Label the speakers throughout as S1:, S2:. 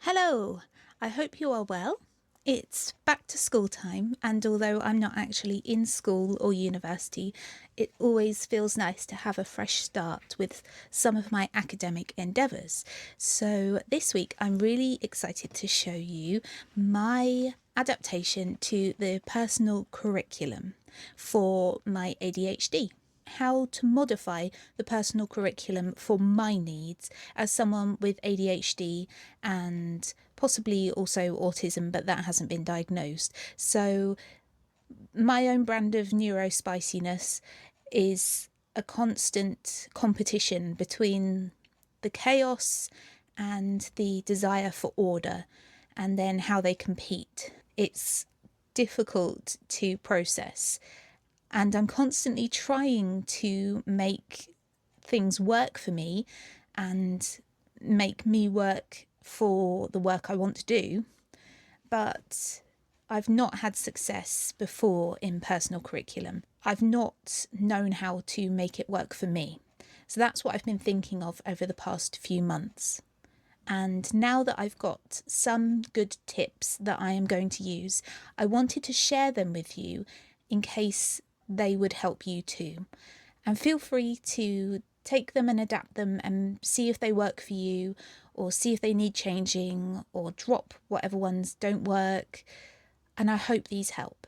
S1: Hello, I hope you are well. It's back to school time, and although I'm not actually in school or university, it always feels nice to have a fresh start with some of my academic endeavours. So, this week I'm really excited to show you my adaptation to the personal curriculum for my ADHD. How to modify the personal curriculum for my needs as someone with ADHD and possibly also autism, but that hasn't been diagnosed. So, my own brand of neurospiciness is a constant competition between the chaos and the desire for order, and then how they compete. It's difficult to process, and I'm constantly trying to make things work for me and make me work for the work I want to do. But I've not had success before in personal curriculum. I've not known how to make it work for me. So that's what I've been thinking of over the past few months. And now that I've got some good tips that I am going to use, I wanted to share them with you in case they would help you too. And feel free to take them and adapt them and see if they work for you, or see if they need changing, or drop whatever ones don't work. And I hope these help.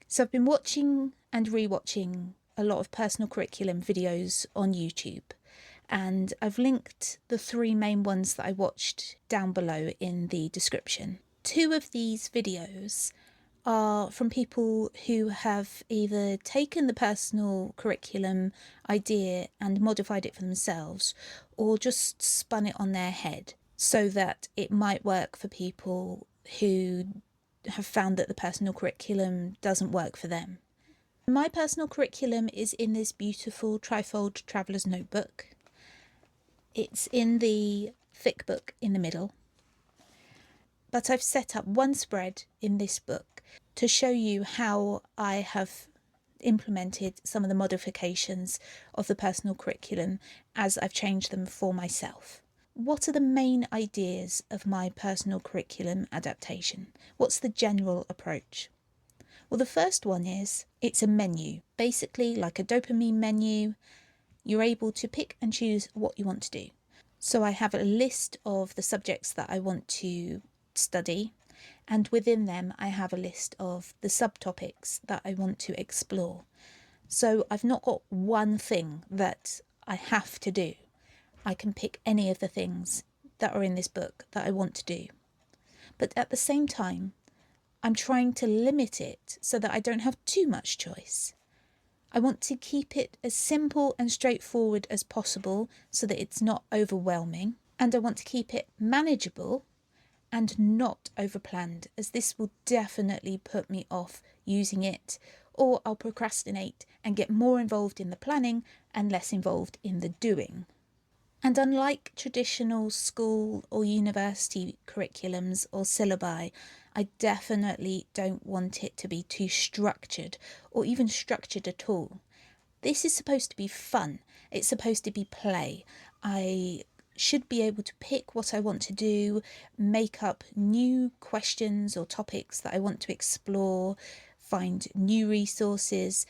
S1: So I've been watching and rewatching a lot of personal curriculum videos on YouTube, and I've linked the three main ones that I watched down below in the description. Two of these videos are from people who have either taken the personal curriculum idea and modified it for themselves, or just spun it on their head so that it might work for people who have found that the personal curriculum doesn't work for them. My personal curriculum is in this beautiful trifold traveller's notebook. It's in the thick book in the middle. But I've set up one spread in this book to show you how I have implemented some of the modifications of the personal curriculum as I've changed them for myself. What are the main ideas of my personal curriculum adaptation? What's the general approach? Well, the first one is it's a menu, basically like a dopamine menu. You're able to pick and choose what you want to do. So I have a list of the subjects that I want to study, and within them I have a list of the subtopics that I want to explore. So I've not got one thing that I have to do. I can pick any of the things that are in this book that I want to do. But at the same time, I'm trying to limit it so that I don't have too much choice. I want to keep it as simple and straightforward as possible so that it's not overwhelming, and I want to keep it manageable and not overplanned, as this will definitely put me off using it, or I'll procrastinate and get more involved in the planning and less involved in the doing. And unlike traditional school or university curriculums or syllabi, I definitely don't want it to be too structured or even structured at all. This is supposed to be fun. It's supposed to be play. I should be able to pick what I want to do, make up new questions or topics that I want to explore, find new resources,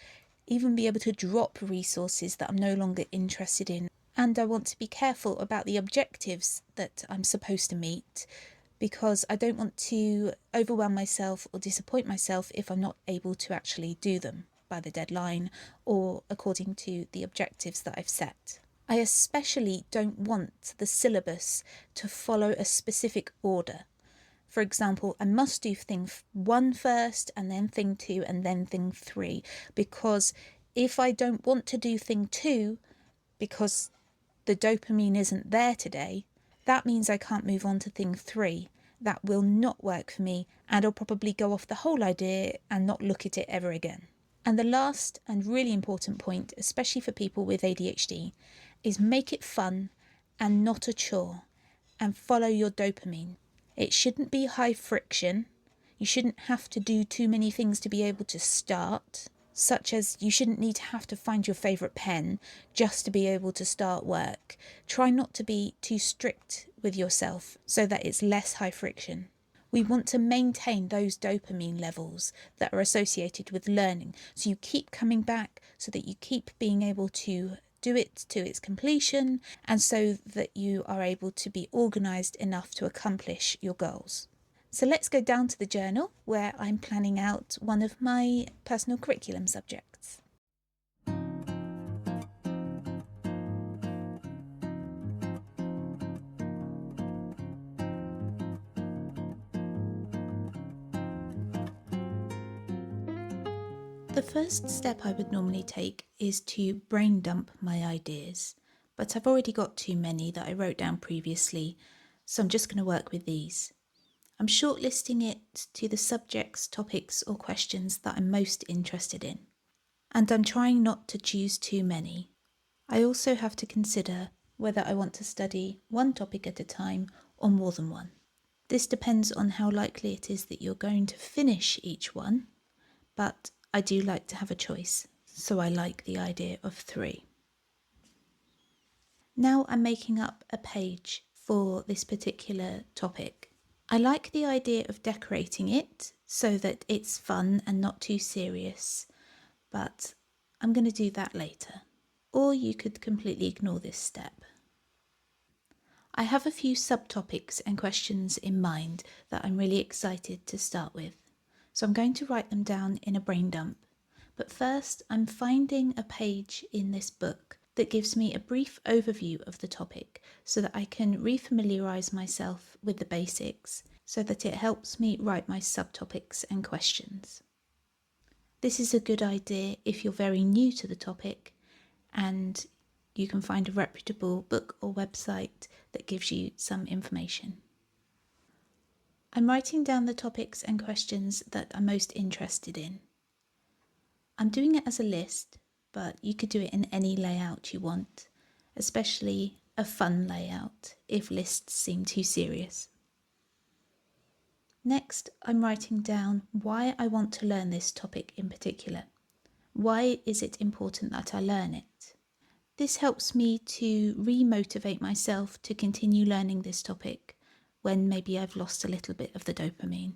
S1: even be able to drop resources that I'm no longer interested in. And I want to be careful about the objectives that I'm supposed to meet, because I don't want to overwhelm myself or disappoint myself if I'm not able to actually do them by the deadline or according to the objectives that I've set. I especially don't want the syllabus to follow a specific order. For example, I must do thing 1 first, and then thing 2, and then thing 3, because if I don't want to do thing 2 because the dopamine isn't there today, that means I can't move on to thing 3. That will not work for me, and I'll probably go off the whole idea and not look at it ever again. And the last and really important point, especially for people with ADHD, is make it fun and not a chore, and follow your dopamine. It shouldn't be high friction. You shouldn't have to do too many things to be able to start, such as you shouldn't need to have to find your favourite pen just to be able to start work. Try not to be too strict with yourself so that it's less high friction. We want to maintain those dopamine levels that are associated with learning. So you keep coming back so that you keep being able to do it to its completion, and so that you are able to be organised enough to accomplish your goals. So let's go down to the journal where I'm planning out one of my personal curriculum subjects. The first step I would normally take is to brain dump my ideas, but I've already got too many that I wrote down previously, so I'm just going to work with these. I'm shortlisting it to the subjects, topics or questions that I'm most interested in, and I'm trying not to choose too many. I also have to consider whether I want to study one topic at a time or more than one. This depends on how likely it is that you're going to finish each one, but I do like to have a choice, so I like the idea of 3. Now I'm making up a page for this particular topic. I like the idea of decorating it so that it's fun and not too serious, but I'm going to do that later. Or you could completely ignore this step. I have a few subtopics and questions in mind that I'm really excited to start with, so I'm going to write them down in a brain dump. But first, I'm finding a page in this book that gives me a brief overview of the topic so that I can refamiliarise myself with the basics, so that it helps me write my subtopics and questions. This is a good idea if you're very new to the topic and you can find a reputable book or website that gives you some information. I'm writing down the topics and questions that I'm most interested in. I'm doing it as a list, but you could do it in any layout you want, especially a fun layout if lists seem too serious. Next, I'm writing down why I want to learn this topic in particular. Why is it important that I learn it? This helps me to re-motivate myself to continue learning this topic when maybe I've lost a little bit of the dopamine.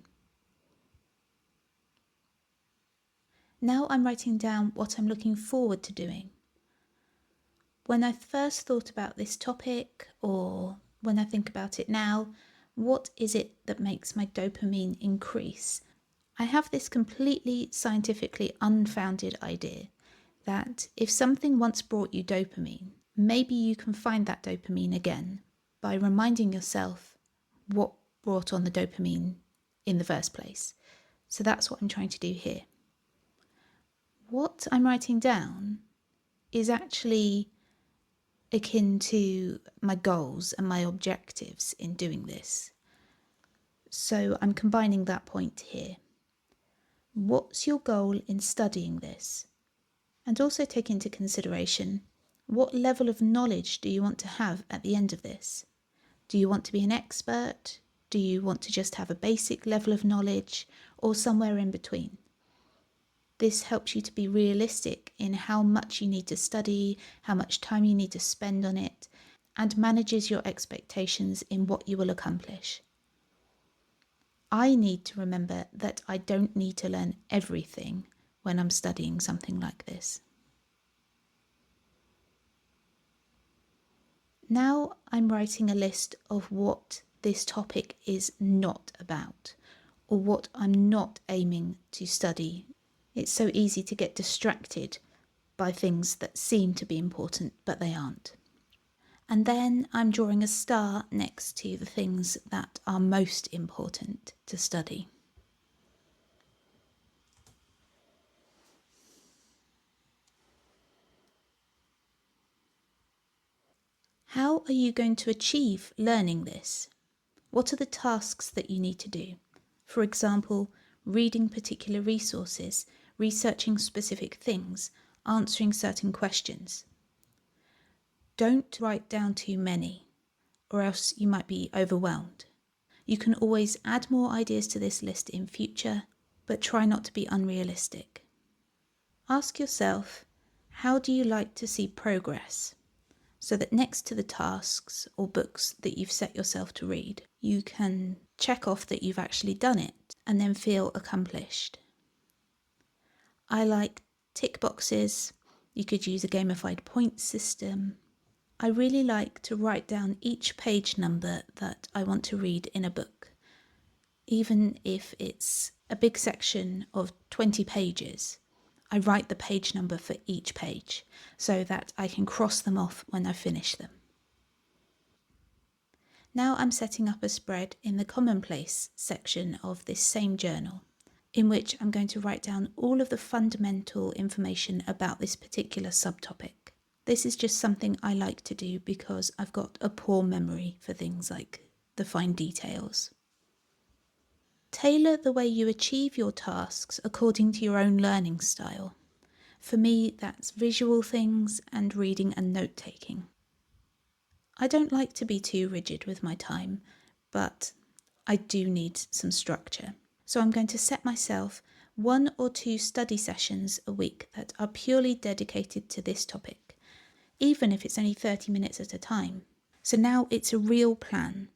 S1: Now I'm writing down what I'm looking forward to doing. When I first thought about this topic, or when I think about it now, what is it that makes my dopamine increase? I have this completely scientifically unfounded idea that if something once brought you dopamine, maybe you can find that dopamine again by reminding yourself what brought on the dopamine in the first place. So that's what I'm trying to do here. What I'm writing down is actually akin to my goals and my objectives in doing this. So I'm combining that point here. What's your goal in studying this? And also take into consideration, what level of knowledge do you want to have at the end of this? Do you want to be an expert? Do you want to just have a basic level of knowledge, or somewhere in between? This helps you to be realistic in how much you need to study, how much time you need to spend on it, and manages your expectations in what you will accomplish. I need to remember that I don't need to learn everything when I'm studying something like this. Now I'm writing a list of what this topic is not about, or what I'm not aiming to study. It's so easy to get distracted by things that seem to be important, but they aren't. And then I'm drawing a star next to the things that are most important to study. How are you going to achieve learning this? What are the tasks that you need to do? For example, reading particular resources, researching specific things, answering certain questions. Don't write down too many, or else you might be overwhelmed. You can always add more ideas to this list in future, but try not to be unrealistic. Ask yourself, how do you like to see progress? so that next to the tasks or books that you've set yourself to read, you can check off that you've actually done it and then feel accomplished. I like tick boxes. You could use a gamified points system. I really like to write down each page number that I want to read in a book, even if it's a big section of 20 pages. I write the page number for each page so that I can cross them off when I finish them. Now I'm setting up a spread in the commonplace section of this same journal, in which I'm going to write down all of the fundamental information about this particular subtopic. This is just something I like to do because I've got a poor memory for things like the fine details. Tailor the way you achieve your tasks according to your own learning style. For me, that's visual things and reading and note-taking. I don't like to be too rigid with my time, but I do need some structure. So I'm going to set myself 1 or 2 study sessions a week that are purely dedicated to this topic, even if it's only 30 minutes at a time. So now it's a real plan.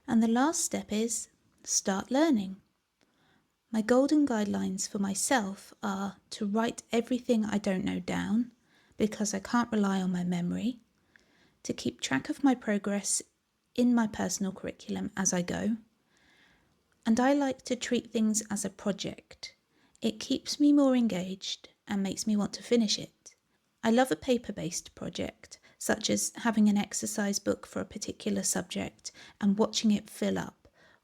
S1: And the last step is start learning. My golden guidelines for myself are to write everything I don't know down, because I can't rely on my memory, to keep track of my progress in my personal curriculum as I go, and I like to treat things as a project. It keeps me more engaged and makes me want to finish it. I love a paper-based project, such as having an exercise book for a particular subject and watching it fill up,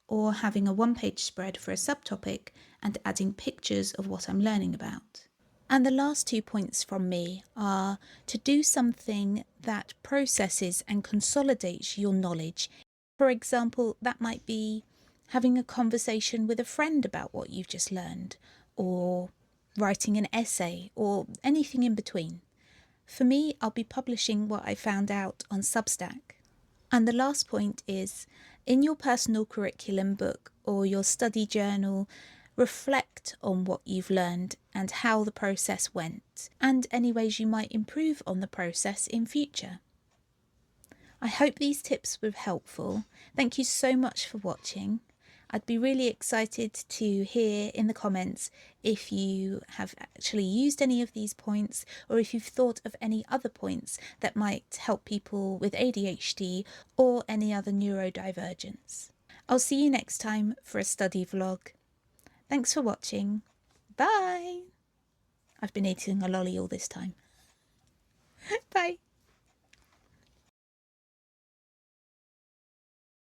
S1: or having a one-page spread for a subtopic and adding pictures of what I'm learning about. And the last 2 points from me are to do something that processes and consolidates your knowledge. For example, that might be having a conversation with a friend about what you've just learned, or writing an essay, or anything in between. For me, I'll be publishing what I found out on Substack. And the last point is, in your personal curriculum book or your study journal, reflect on what you've learned and how the process went, and any ways you might improve on the process in future. I hope these tips were helpful. Thank you so much for watching. I'd be really excited to hear in the comments if you have actually used any of these points, or if you've thought of any other points that might help people with ADHD or any other neurodivergence. I'll see you next time for a study vlog. Thanks for watching. Bye! I've been eating a lolly all this time. Bye!